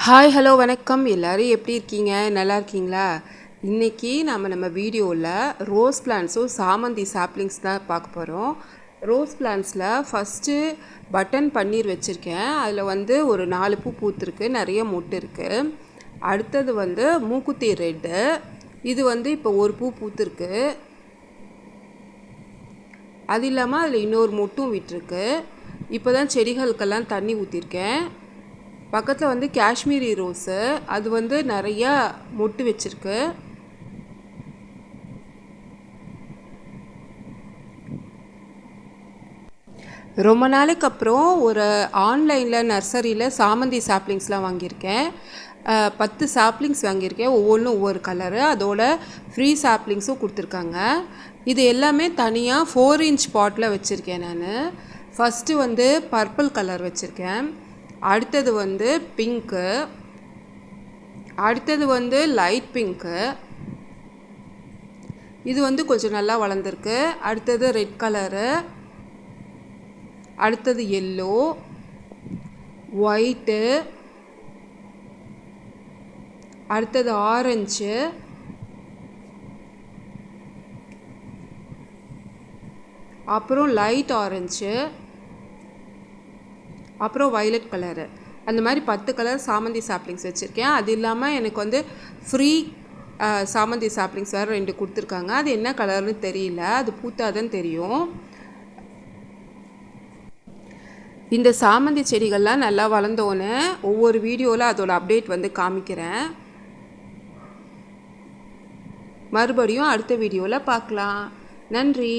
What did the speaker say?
Hi hello வணக்கம். எல்லோரும் எப்படி இருக்கீங்க? நல்லா இருக்கீங்களா? இன்றைக்கி நம்ம வீடியோவில் ரோஸ் பிளான்ட்ஸும் சாமந்தி சாப்லிங்ஸ் தான் பார்க்க போகிறோம். ரோஸ் பிளான்ட்ஸில் ஃபஸ்ட்டு பட்டன் பன்னீர் வச்சுருக்கேன். அதில் ஒரு 4 பூ பூத்துருக்கு, நிறைய மொட்டு இருக்குது. அடுத்தது மூக்குத்தி ரெட்டு. இது இப்போ ஒரு பூ பூத்துருக்கு. அது இல்லாமல் அதில் இன்னொரு மொட்டும் விட்டுருக்கு. இப்போ தான் செடிகளுக்கெல்லாம் தண்ணி ஊற்றிருக்கேன். பக்கத்தில் காஷ்மீரி ரோஸு, அது நிறையா மொட்டு வச்சுருக்கு. ரொம்ப நாளைக்கு அப்புறம் ஒரு ஆன்லைனில் நர்சரியில் சாமந்தி சாப்லிங்ஸ்லாம் வாங்கியிருக்கேன். 10 சாப்லிங்ஸ் வாங்கியிருக்கேன். ஒவ்வொன்றும் ஒவ்வொரு கலரு. அதோட ஃப்ரீ சாப்லிங்ஸும் கொடுத்துருக்காங்க. இது எல்லாமே தனியாக 4 இன்ச் பாட்டில் வச்சுருக்கேன் நான். ஃபஸ்ட்டு பர்பிள் கலர் வச்சுருக்கேன். அடுத்தது பிங்க்கு. அடுத்தது லைட் பிங்க்கு. இது கொஞ்சம் நல்லா வளர்ந்துருக்கு. அடுத்தது ரெட் கலரு. அடுத்தது எல்லோ, ஒயிட்டு, அடுத்தது ஆரஞ்சு, அப்புறம் லைட் ஆரஞ்சு, அப்புறம் வயலட் கலரு. அந்த மாதிரி 10 கலர் சாமந்தி சாப்லிங்ஸ் வச்சுருக்கேன். அது இல்லாமல் எனக்கு ஃப்ரீ சாமந்தி சாப்லிங்ஸ் வேறு 2 கொடுத்துருக்காங்க. அது என்ன கலர்னு தெரியல, அது பூத்தாதான் தெரியும். இந்த சாமந்தி செடிகள்லாம் நல்லா வளர்ந்தோன்னே ஒவ்வொரு வீடியோவில் அதோட அப்டேட் காமிக்கிறேன். மறுபடியும் அடுத்த வீடியோவில் பார்க்கலாம். நன்றி.